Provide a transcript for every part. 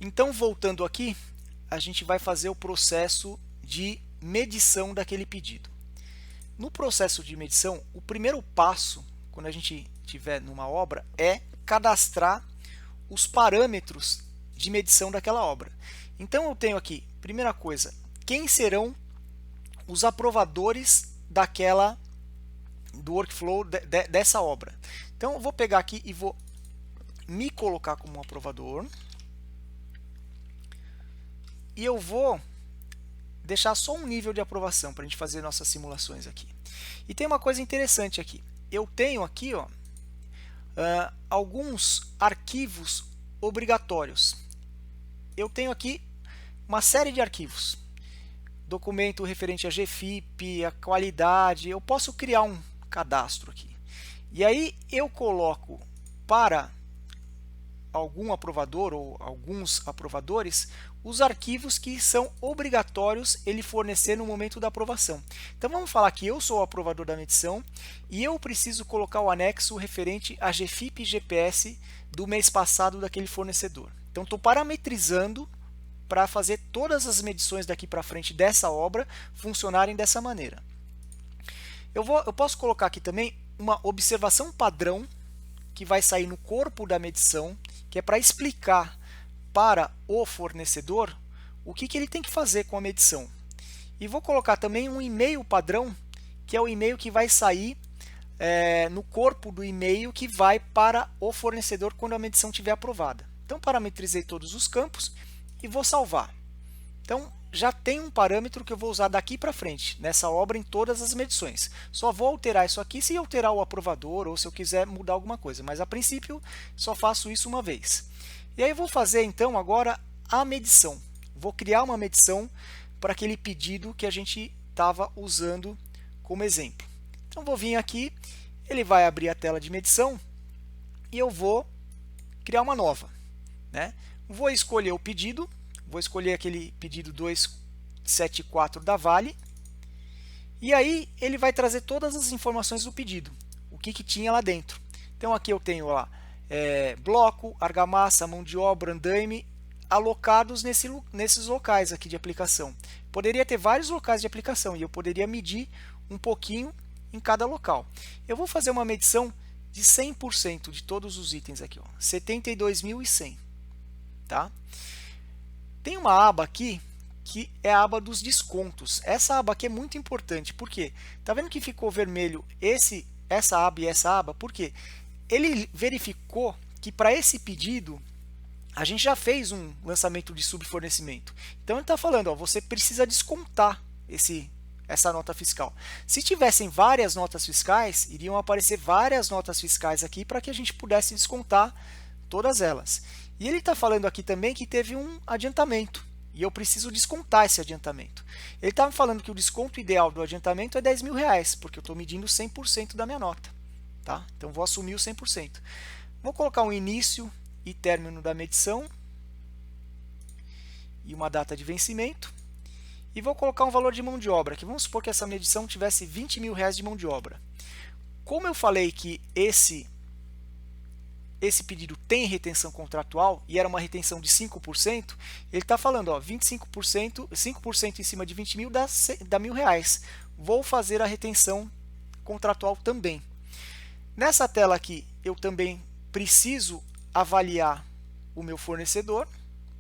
Então, voltando aqui, a gente vai fazer o processo de medição daquele pedido. No processo de medição, o primeiro passo, quando a gente estiver numa obra, é cadastrar os parâmetros de medição daquela obra. Então, eu tenho aqui, primeira coisa, quem serão os aprovadores do workflow dessa obra. Então, eu vou pegar aqui e vou me colocar como um aprovador. E eu vou deixar só um nível de aprovação para a gente fazer nossas simulações aqui. E tem uma coisa interessante aqui. Eu tenho aqui alguns arquivos obrigatórios. Eu tenho aqui uma série de arquivos. Documento referente a GFIP, a qualidade. Eu posso criar um cadastro aqui. E aí eu coloco para algum aprovador ou alguns aprovadores os arquivos que são obrigatórios ele fornecer no momento da aprovação. Então vamos falar que eu sou o aprovador da medição e eu preciso colocar o anexo referente a GFIP e GPS do mês passado daquele fornecedor. Então estou parametrizando para fazer todas as medições daqui para frente dessa obra funcionarem dessa maneira. Eu posso colocar aqui também uma observação padrão que vai sair no corpo da medição, que é para explicar para o fornecedor o que ele tem que fazer com a medição. E vou colocar também um e-mail padrão, que é o e-mail que vai sair no corpo do e-mail que vai para o fornecedor quando a medição estiver aprovada. Então, parametrizei todos os campos e vou salvar. Então, já tem um parâmetro que eu vou usar daqui para frente, nessa obra, em todas as medições. Só vou alterar isso aqui se alterar o aprovador ou se eu quiser mudar alguma coisa, mas a princípio só faço isso uma vez. E aí eu vou fazer então agora a medição. Vou criar uma medição para aquele pedido que a gente estava usando como exemplo. Então vou vir aqui, ele vai abrir a tela de medição e eu vou criar uma nova, né? Vou escolher o pedido. Vou escolher aquele pedido 274 da Vale. E aí ele vai trazer todas as informações do pedido. O que tinha lá dentro. Então aqui eu tenho lá bloco, argamassa, mão de obra, andaime alocados nesses locais aqui de aplicação. Poderia ter vários locais de aplicação e eu poderia medir um pouquinho em cada local. Eu vou fazer uma medição de 100% de todos os itens aqui, 72.100. Tá? Tem uma aba aqui que é a aba dos descontos. Essa aba aqui é muito importante, porque tá vendo que ficou vermelho essa aba e essa aba? Porque ele verificou que para esse pedido a gente já fez um lançamento de subfornecimento. Então ele está falando, você precisa descontar essa nota fiscal. Se tivessem várias notas fiscais, iriam aparecer várias notas fiscais aqui para que a gente pudesse descontar todas elas. E ele está falando aqui também que teve um adiantamento, e eu preciso descontar esse adiantamento. Ele estava falando que o desconto ideal do adiantamento é R$10.000, porque eu estou medindo 100% da minha nota. Tá? Então, vou assumir o 100%. Vou colocar um início e término da medição, e uma data de vencimento, e vou colocar um valor de mão de obra, que vamos supor que essa medição tivesse R$20.000 de mão de obra. Como eu falei que esse pedido tem retenção contratual e era uma retenção de 5%, ele está falando, 25%, 5% em cima de 20.000 dá R$1.000. Vou fazer a retenção contratual também. Nessa tela aqui, eu também preciso avaliar o meu fornecedor,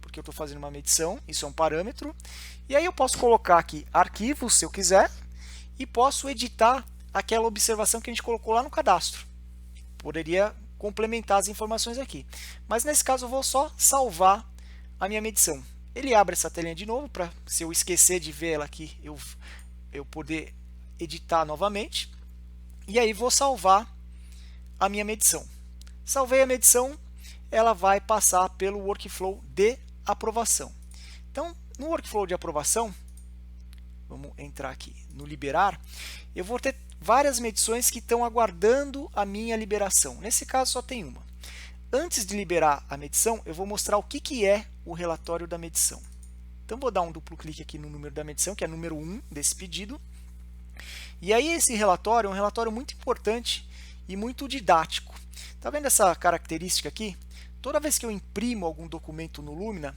porque eu estou fazendo uma medição, isso é um parâmetro. E aí eu posso colocar aqui arquivos, se eu quiser, e posso editar aquela observação que a gente colocou lá no cadastro. Poderia complementar as informações aqui. Mas nesse caso eu vou só salvar a minha medição. Ele abre essa telinha de novo, para se eu esquecer de ver ela aqui, eu poder editar novamente. E aí vou salvar a minha medição. Salvei a medição, ela vai passar pelo workflow de aprovação. Então, no workflow de aprovação, vamos entrar aqui no liberar, eu vou ter várias medições que estão aguardando a minha liberação. Nesse caso, só tem uma. Antes de liberar a medição, eu vou mostrar o que é o relatório da medição. Então, vou dar um duplo clique aqui no número da medição, que é o número 1 desse pedido. E aí, esse relatório é um relatório muito importante e muito didático. Está vendo essa característica aqui? Toda vez que eu imprimo algum documento no Lumina,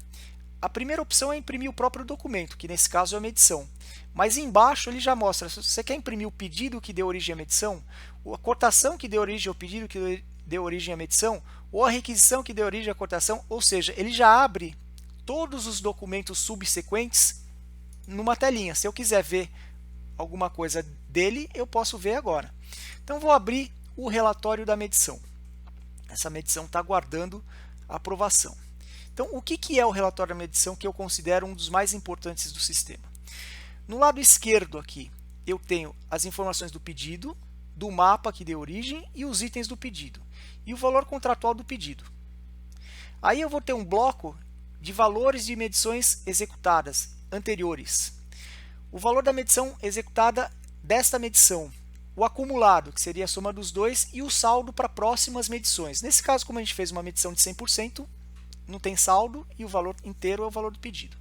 a primeira opção é imprimir o próprio documento, que nesse caso é a medição. Mas embaixo ele já mostra, se você quer imprimir o pedido que deu origem à medição, a cotação que deu origem ao pedido que deu origem à medição, ou a requisição que deu origem à cotação, ou seja, ele já abre todos os documentos subsequentes numa telinha. Se eu quiser ver alguma coisa dele, eu posso ver agora. Então vou abrir o relatório da medição. Essa medição está aguardando a aprovação. Então, o que é o relatório da medição que eu considero um dos mais importantes do sistema? No lado esquerdo aqui, eu tenho as informações do pedido, do mapa que deu origem e os itens do pedido, e o valor contratual do pedido. Aí eu vou ter um bloco de valores de medições executadas anteriores. O valor da medição executada desta medição, o acumulado, que seria a soma dos dois, e o saldo para próximas medições. Nesse caso, como a gente fez uma medição de 100%, não tem saldo e o valor inteiro é o valor do pedido.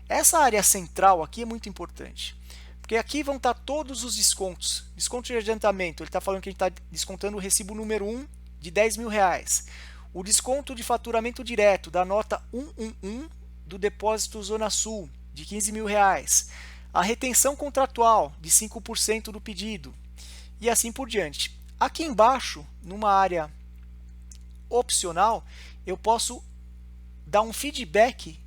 Essa área central aqui é muito importante, porque aqui vão estar todos os descontos. Desconto de adiantamento, ele está falando que a gente está descontando o recibo número 1 de R$10.000. O desconto de faturamento direto da nota 111 do depósito Zona Sul de R$15.000. A retenção contratual de 5% do pedido e assim por diante. Aqui embaixo, numa área opcional, eu posso dar um feedback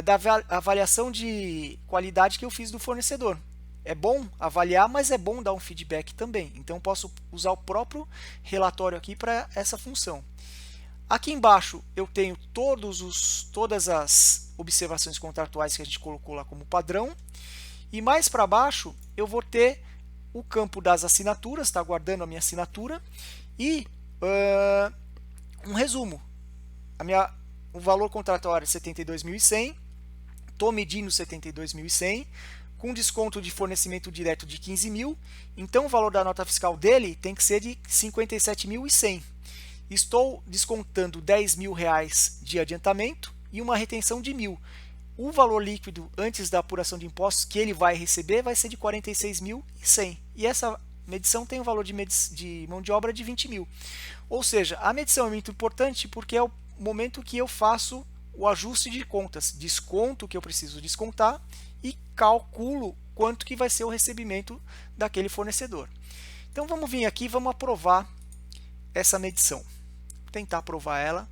da avaliação de qualidade que eu fiz do fornecedor. É bom avaliar, mas é bom dar um feedback também. Então, eu posso usar o próprio relatório aqui para essa função. Aqui embaixo eu tenho todas as observações contratuais que a gente colocou lá como padrão. E mais para baixo eu vou ter o campo das assinaturas, está guardando a minha assinatura, e um resumo. O valor contratual era 72.100, estou medindo 72.100, com desconto de fornecimento direto de 15.000, então o valor da nota fiscal dele tem que ser de 57.100. Estou descontando R$10.000 de adiantamento e uma retenção de 1.000. O valor líquido antes da apuração de impostos que ele vai receber vai ser de 46.100. E essa medição tem um valor de mão de obra de 20.000. Ou seja, a medição é muito importante porque é o momento que eu faço o ajuste de contas, desconto o que eu preciso descontar e calculo quanto que vai ser o recebimento daquele fornecedor. Então vamos vir aqui, vamos aprovar essa medição. Vou tentar aprovar ela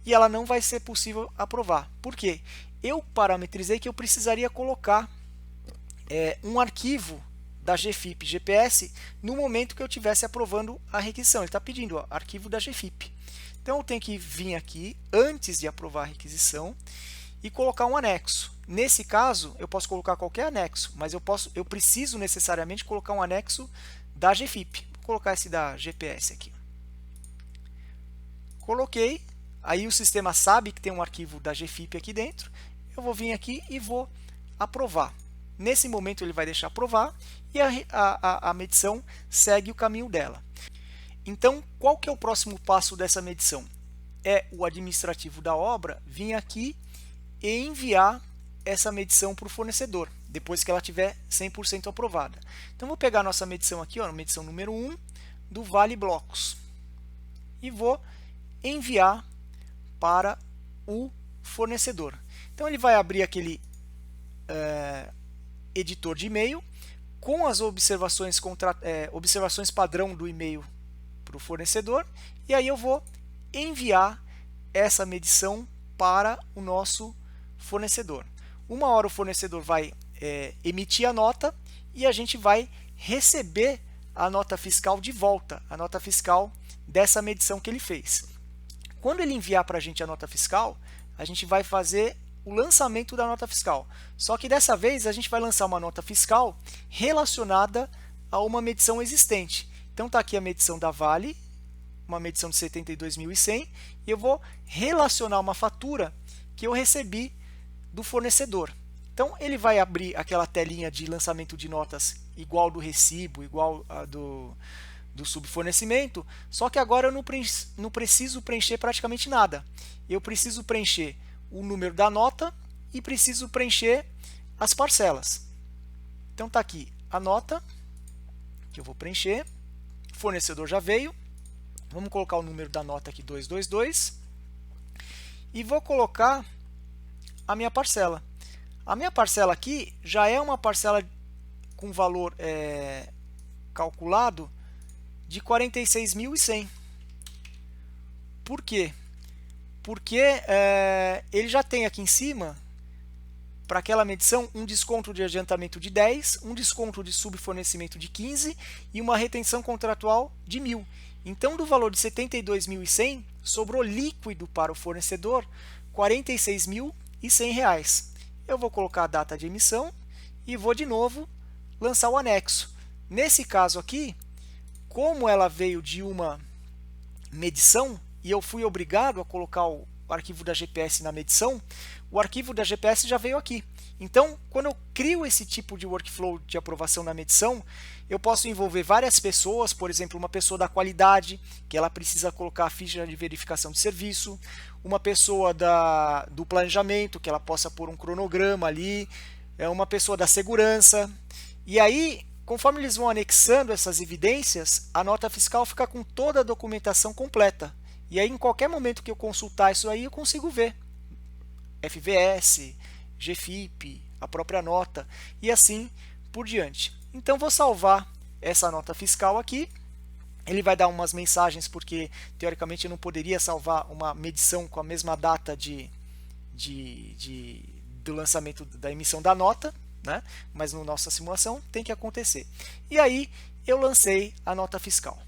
e ela não vai ser possível aprovar. Por quê? Eu parametrizei que eu precisaria colocar um arquivo da GFIP GPS no momento que eu estivesse aprovando a requisição. Ele está pedindo arquivo da GFIP. Então eu tenho que vir aqui antes de aprovar a requisição e colocar um anexo. Nesse caso, eu posso colocar qualquer anexo, mas eu preciso necessariamente colocar um anexo da GFIP. Vou colocar esse da GPS aqui. Coloquei, aí o sistema sabe que tem um arquivo da GFIP aqui dentro. Eu vou vir aqui e vou aprovar. Nesse momento ele vai deixar aprovar e a medição segue o caminho dela. Então, qual que é o próximo passo dessa medição? É o administrativo da obra vir aqui e enviar essa medição para o fornecedor, depois que ela tiver 100% aprovada. Então, vou pegar a nossa medição aqui, ó, medição número 1 do Vale Blocos, e vou enviar para o fornecedor. Então, ele vai abrir aquele editor de e-mail com as observações padrão do e-mail para o fornecedor, e aí eu vou enviar essa medição para o nosso fornecedor. Uma hora o fornecedor vai emitir a nota e a gente vai receber a nota fiscal de volta, a nota fiscal dessa medição que ele fez. Quando ele enviar para a gente a nota fiscal, a gente vai fazer o lançamento da nota fiscal. Só que dessa vez a gente vai lançar uma nota fiscal relacionada a uma medição existente. Então está aqui a medição da Vale, uma medição de 72.100, e eu vou relacionar uma fatura que eu recebi do fornecedor. Então ele vai abrir aquela telinha de lançamento de notas igual do recibo, igual a do subfornecimento, só que agora eu não preciso preencher praticamente nada. Eu preciso preencher o número da nota e preciso preencher as parcelas. Então está aqui a nota que eu vou preencher. O fornecedor já veio. Vamos colocar o número da nota aqui 222 e vou colocar a minha parcela. A minha parcela aqui já é uma parcela com valor calculado de 46.100. Por quê? Porque ele já tem aqui em cima, para aquela medição, um desconto de adiantamento de 10, um desconto de subfornecimento de 15 e uma retenção contratual de 1.000. Então, do valor de 72.100, sobrou líquido para o fornecedor R$ 46.100. Eu vou colocar a data de emissão e vou de novo lançar o anexo. Nesse caso aqui, como ela veio de uma medição e eu fui obrigado a colocar o arquivo da GPS na medição, o arquivo da GPS já veio aqui. Então, quando eu crio esse tipo de workflow de aprovação na medição, eu posso envolver várias pessoas, por exemplo, uma pessoa da qualidade, que ela precisa colocar a ficha de verificação de serviço, uma pessoa do planejamento, que ela possa pôr um cronograma ali, uma pessoa da segurança. E aí, conforme eles vão anexando essas evidências, a nota fiscal fica com toda a documentação completa. E aí, em qualquer momento que eu consultar isso aí, eu consigo ver FVS, GFIP, a própria nota e assim por diante. Então, vou salvar essa nota fiscal aqui. Ele vai dar umas mensagens, porque teoricamente eu não poderia salvar uma medição com a mesma data do lançamento da emissão da nota, né? Mas na nossa simulação tem que acontecer. E aí eu lancei a nota fiscal.